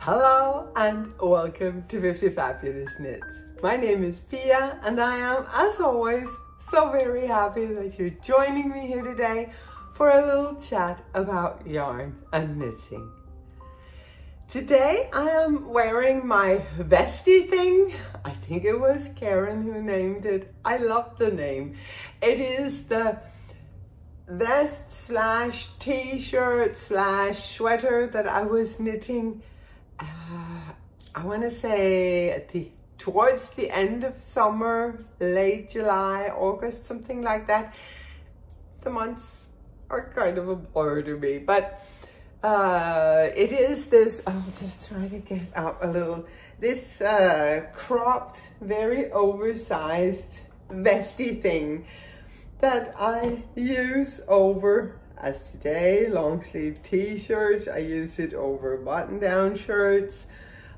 Hello and welcome to 50 Fabulous Knits. My name is Pia and I am, as always, so very happy that you're joining me here today for a little chat about yarn and knitting. Today I am wearing my vesty thing. I think it was Karen who named it. I love the name. It is the vest slash t-shirt slash sweater that I was knitting I want to say towards the end of summer, late July, August, something like that. The months are kind of a blur to me, but it is this, I'll just try to get up a little, this cropped, very oversized vesty thing that I use over, as today, long sleeve t-shirts. I use it over button-down shirts.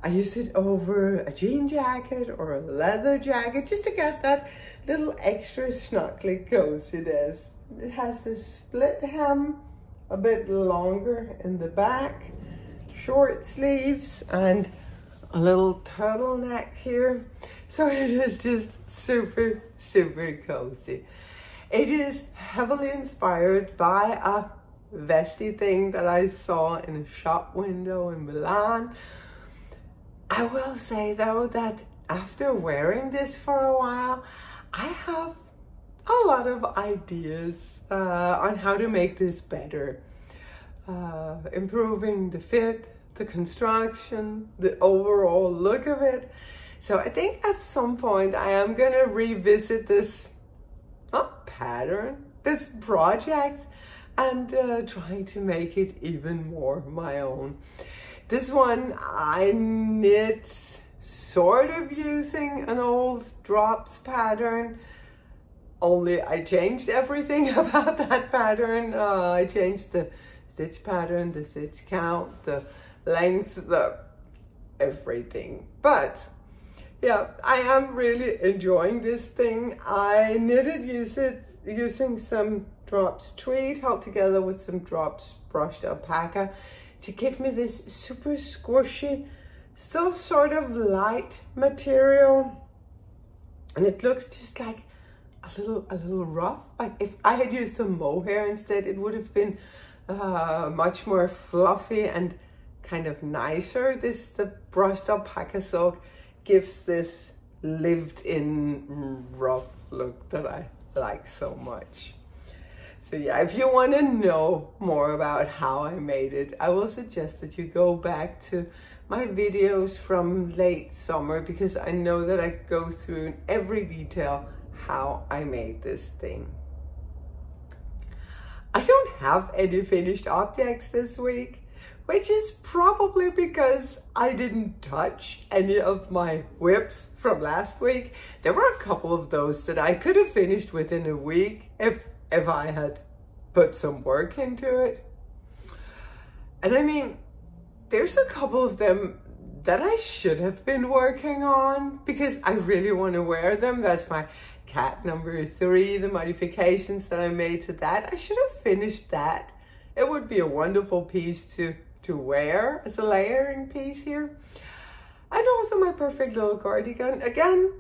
I use it over a jean jacket or a leather jacket just to get that little extra snuggly coziness. It has this split hem, a bit longer in the back, short sleeves, and a little turtleneck here. So it is just super, super cozy. It is heavily inspired by a vesty thing that I saw in a shop window in Milan. I will say though that after wearing this for a while, I have a lot of ideas on how to make this better. Improving the fit, the construction, the overall look of it. So I think at some point I am gonna revisit this pattern, this project, and trying to make it even more my own. This one I knit sort of using an old drops pattern, only I changed everything about that pattern. I changed the stitch pattern, the stitch count, the length, the everything. But yeah, I am really enjoying this thing. I knitted using some drops tweed held together with some drops brushed alpaca to give me this super squishy, still sort of light material. And it looks just like a little rough. Like if I had used some mohair instead, it would have been much more fluffy and kind of nicer. The brushed alpaca silk gives this lived-in rough look that I like so much. So yeah, if you want to know more about how I made it, I will suggest that you go back to my videos from late summer, because I know that I go through in every detail how I made this thing. I don't have any finished objects this week, which is probably because I didn't touch any of my whips from last week. There were a couple of those that I could have finished within a week if I had put some work into it. And I mean, there's a couple of them that I should have been working on because I really want to wear them. That's my cat number 3, the modifications that I made to that. I should have finished that. It would be a wonderful piece to wear as a layering piece here. And also my perfect little cardigan. Again,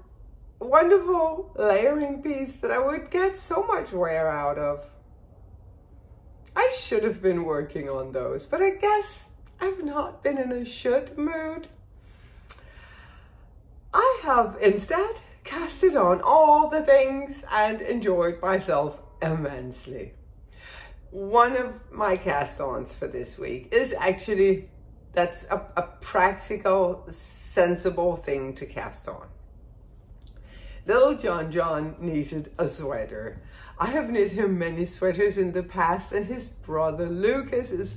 wonderful layering piece that I would get so much wear out of. I should have been working on those, but I guess I've not been in a should mood. I have instead casted on all the things and enjoyed myself immensely. One of my cast-ons for this week is actually, that's a practical, sensible thing to cast on. Little John knitted a sweater. I have knit him many sweaters in the past, and his brother Lucas is,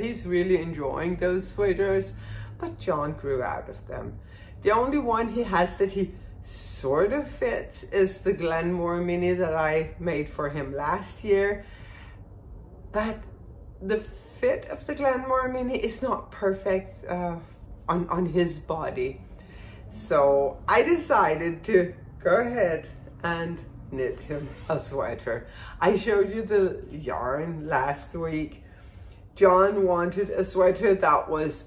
he's really enjoying those sweaters, but John grew out of them. The only one he has that he sort of fits is the Glenmore mini that I made for him last year. But the fit of the Glenmore mini is not perfect on his body. So I decided to go ahead and knit him a sweater. I showed you the yarn last week. John wanted a sweater that was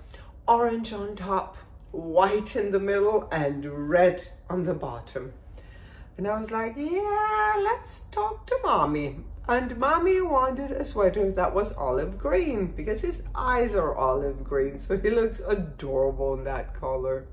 orange on top, white in the middle, and red on the bottom. And I was like, yeah, let's talk to mommy. And mommy wanted a sweater that was olive green because his eyes are olive green, so he looks adorable in that color.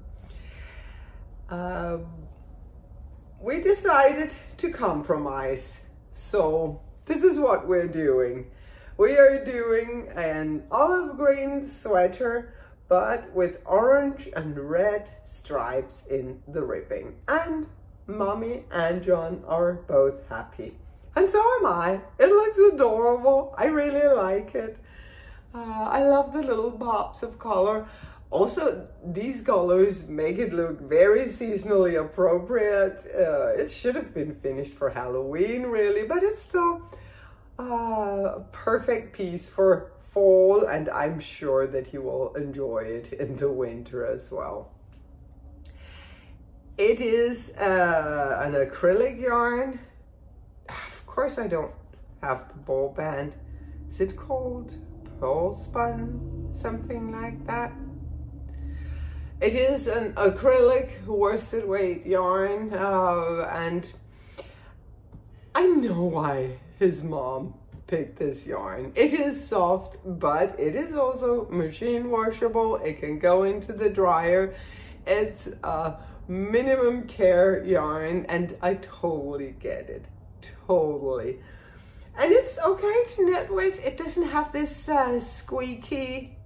We decided to compromise, so this is what we're doing. We are doing an olive green sweater, but with orange and red stripes in the ribbing. And mommy and John are both happy. And so am I. It looks adorable. I really like it. I love the little pops of color. Also, these colors make it look very seasonally appropriate. It should have been finished for Halloween, really, but it's still a perfect piece for fall, and I'm sure that you will enjoy it in the winter as well. It is an acrylic yarn. Of course, I don't have the ball band. Is it called pearl spun? Something like that. It is an acrylic worsted weight yarn, and I know why his mom picked this yarn. It is soft, but it is also machine washable. It can go into the dryer. It's a minimum care yarn, and I totally get it. Totally. And it's okay to knit with. It doesn't have this squeaky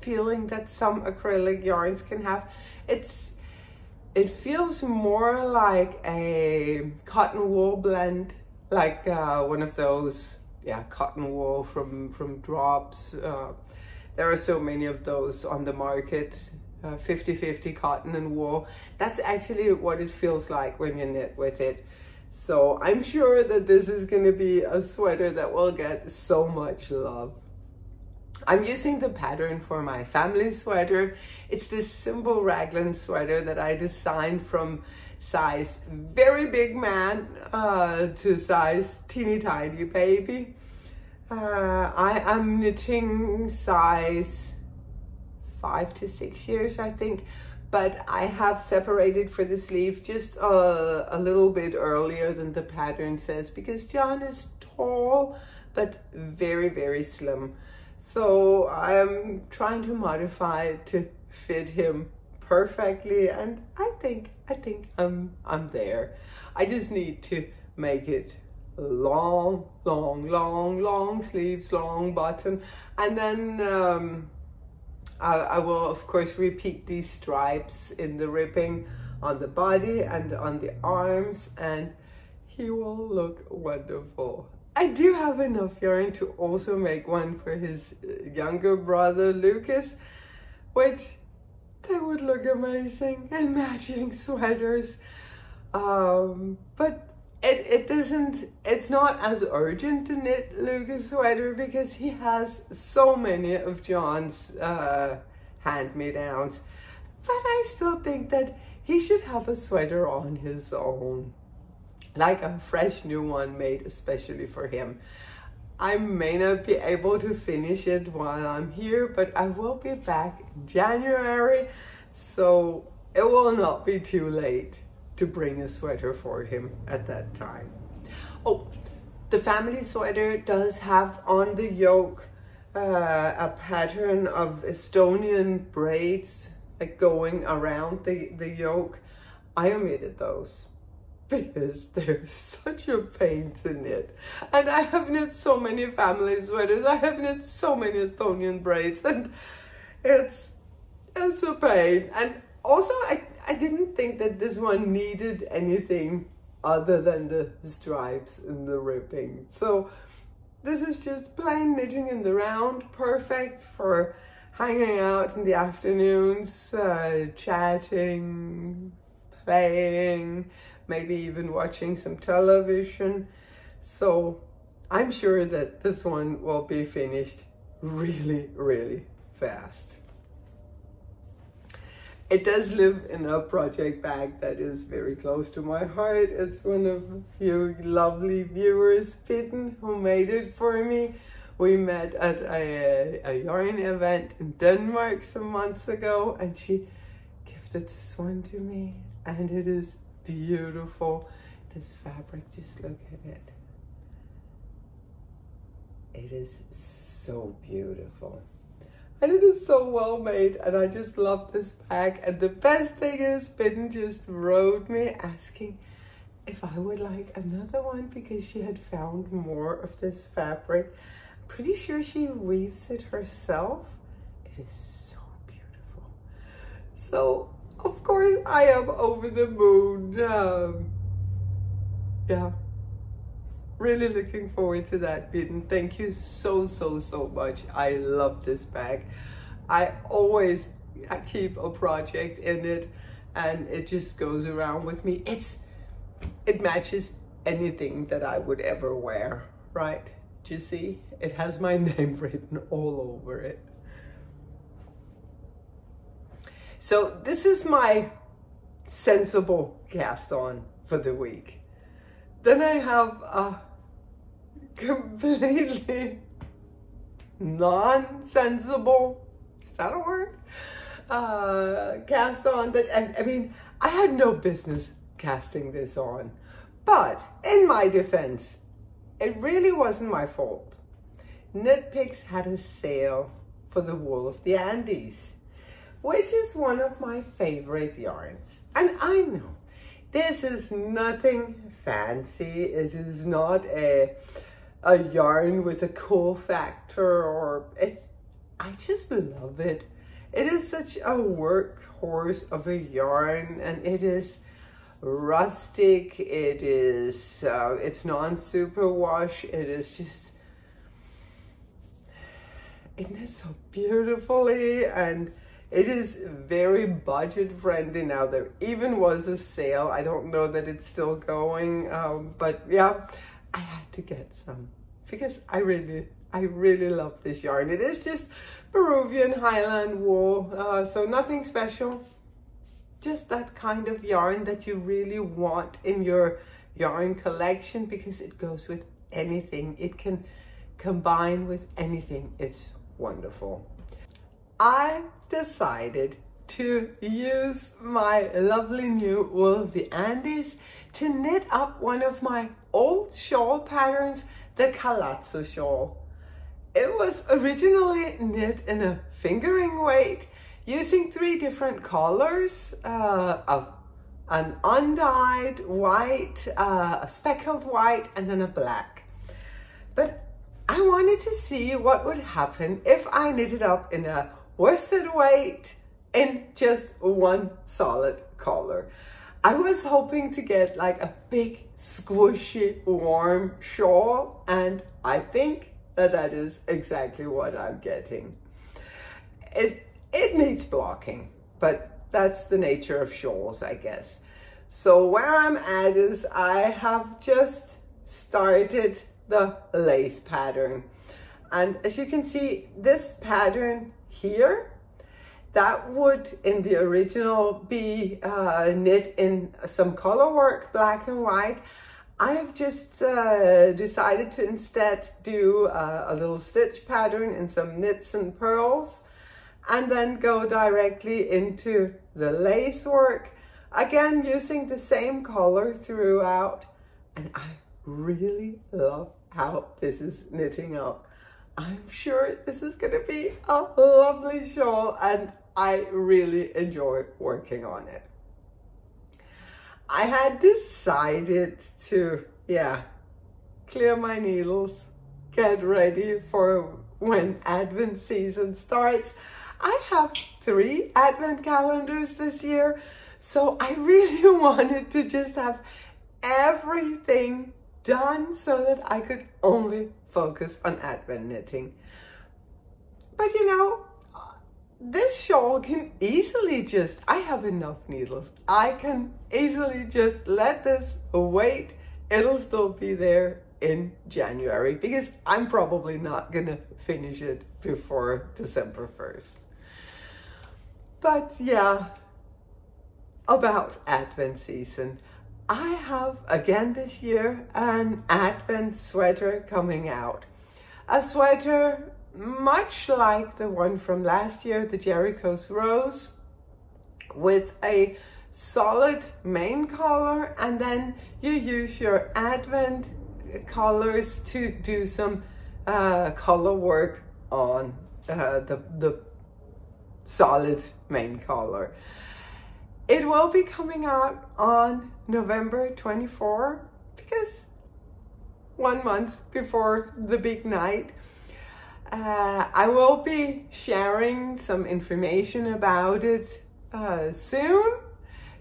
feeling that some acrylic yarns can have. It feels more like a cotton wool blend, like one of those, yeah, cotton wool from Drops. There are so many of those on the market, 50-50 cotton and wool. That's actually what it feels like when you knit with it. So I'm sure that this is going to be a sweater that will get so much love. I'm using the pattern for my family sweater. It's this simple raglan sweater that I designed from size very big man to size teeny tiny baby. I am knitting size 5 to 6 years, I think, but I have separated for the sleeve just a little bit earlier than the pattern says, because John is tall but very, very slim. So I'm trying to modify it to fit him perfectly, and I think I'm there. I just need to make it long sleeves, long bottom, and then I will of course repeat these stripes in the ribbing on the body and on the arms, and he will look wonderful. I do have enough yarn to also make one for his younger brother Lucas, which they would look amazing in matching sweaters. But it's not as urgent to knit Lucas' sweater because he has so many of John's hand-me-downs. But I still think that he should have a sweater on his own, like a fresh new one made especially for him. I may not be able to finish it while I'm here, but I will be back in January, so it will not be too late to bring a sweater for him at that time. Oh, the family sweater does have on the yoke a pattern of Estonian braids like going around the yoke. I omitted those because they're such a pain to knit, and I have knit so many family sweaters. I have knit so many Estonian braids, and it's a pain. And also I didn't think that this one needed anything other than the stripes and the ribbing. So this is just plain knitting in the round, perfect for hanging out in the afternoons, chatting, playing, maybe even watching some television. So I'm sure that this one will be finished really, really fast. It does live in a project bag that is very close to my heart. It's one of you lovely viewers, Pitten, who made it for me We met at a yarn event in Denmark some months ago, and she gifted this one to me, and it is beautiful. This fabric, just look at it. It is so beautiful. And it is so well made, and I just love this bag. And the best thing is, Bitten just wrote me asking if I would like another one because she had found more of this fabric. I'm pretty sure she weaves it herself. It is so beautiful. So, of course, I am over the moon. Yeah. Really looking forward to that, Bitten. Thank you so much. I love this bag. I always keep a project in it, and it just goes around with me. It matches anything that I would ever wear, right? Do you see? It has my name written all over it. So this is my sensible cast on for the week. Then I have a completely non-sensible, is that a word? Cast on that, and I mean, I had no business casting this on, but in my defense, it really wasn't my fault. Knit Picks had a sale for the wool of the Andes, which is one of my favorite yarns. And I know this is nothing fancy. It is not a yarn with a cool factor, or I just love it. It is such a workhorse of a yarn, and it is rustic. It is it's non-superwash. It is just, it knits so beautifully, and it is very budget friendly now. There even was a sale. I don't know that it's still going, but yeah, I had to get some because I really love this yarn. It is just Peruvian Highland wool, so nothing special. Just that kind of yarn that you really want in your yarn collection because it goes with anything. It can combine with anything. It's wonderful. I decided to use my lovely new wool of the Andes to knit up one of my old shawl patterns, the Calazzo shawl. It was originally knit in a fingering weight using 3 different colors of an undyed white, a speckled white, and then a black. But I wanted to see what would happen if I knitted up in a worsted weight in just one solid color. I was hoping to get like a big, squishy, warm shawl, and I think that is exactly what I'm getting. It needs blocking, but that's the nature of shawls, I guess. So where I'm at is I have just started the lace pattern. And as you can see, this pattern here, that would in the original be knit in some color work, black and white. I have just decided to instead do a little stitch pattern in some knits and pearls, and then go directly into the lace work, again using the same color throughout. And I really love how this is knitting up. I'm sure this is going to be a lovely shawl, and I really enjoy working on it. I had decided to, clear my needles, get ready for when Advent season starts. I have 3 Advent calendars this year, so I really wanted to just have everything done so that I could only focus on Advent knitting. But you know, this shawl can easily just, I have enough needles. I can easily just let this wait. It'll still be there in January because I'm probably not gonna finish it before December 1st. But yeah, about Advent season. I have again this year an Advent sweater coming out. A sweater much like the one from last year, the Jericho's Rose, with a solid main collar, and then you use your advent colors to do some color work on the solid main collar. It will be coming out on November 24, because 1 month before the big night. I will be sharing some information about it soon,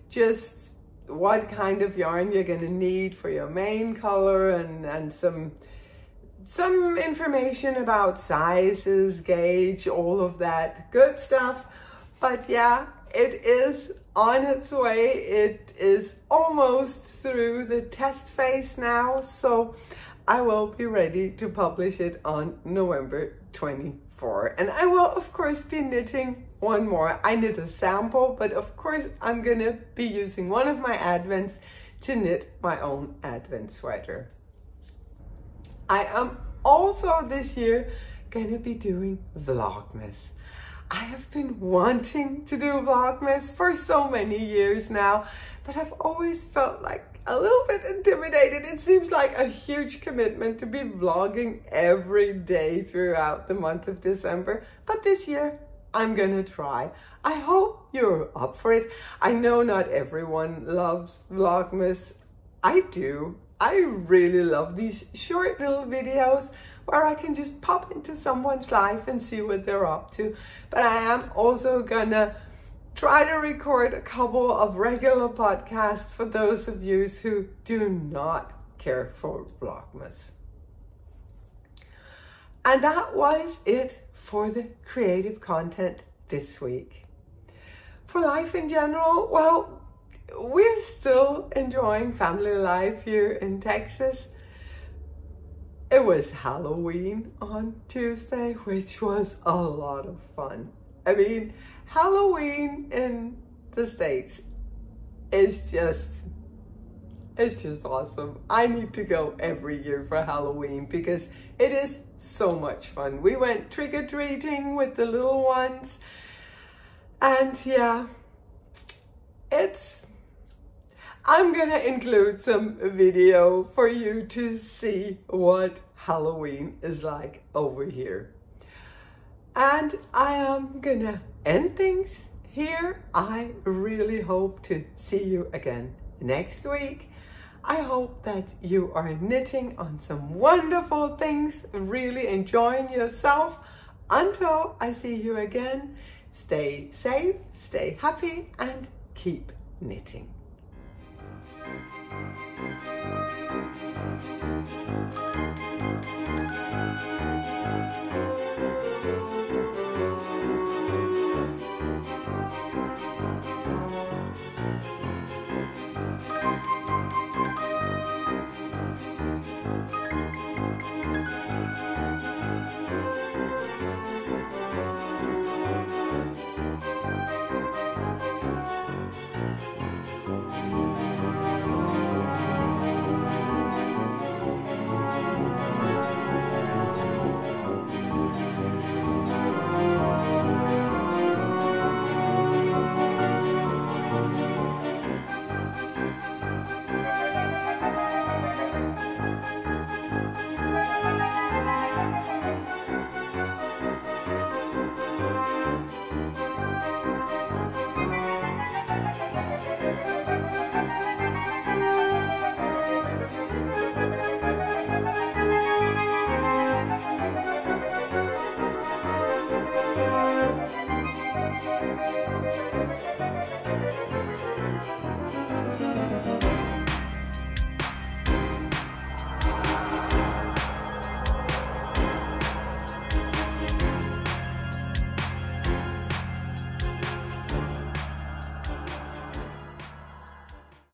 just what kind of yarn you're going to need for your main color, and some information about sizes, gauge, all of that good stuff. But yeah, it is on its way. It is almost through the test phase now, so I will be ready to publish it on November 24. And I will, of course, be knitting one more. I knit a sample, but of course, I'm gonna be using one of my advents to knit my own advent sweater. I am also this year gonna be doing Vlogmas. I have been wanting to do Vlogmas for so many years now, but I've always felt like a little bit intimidated. It seems like a huge commitment to be vlogging every day throughout the month of December, but this year I'm gonna try. I hope you're up for it. I know not everyone loves Vlogmas. I do. I really love these short little videos where I can just pop into someone's life and see what they're up to. But I am also gonna try to record a couple of regular podcasts for those of you who do not care for Vlogmas. And that was it for the creative content this week. For life in general, well, we're still enjoying family life here in Texas. It was Halloween on Tuesday, which was a lot of fun. I mean, Halloween in the States is just awesome. I need to go every year for Halloween because it is so much fun. We went trick-or-treating with the little ones, and yeah, I'm gonna include some video for you to see what Halloween is like over here. And I am gonna end things here. I really hope to see you again next week. I hope that you are knitting on some wonderful things, really enjoying yourself. Until I see you again, stay safe, stay happy, and keep knitting.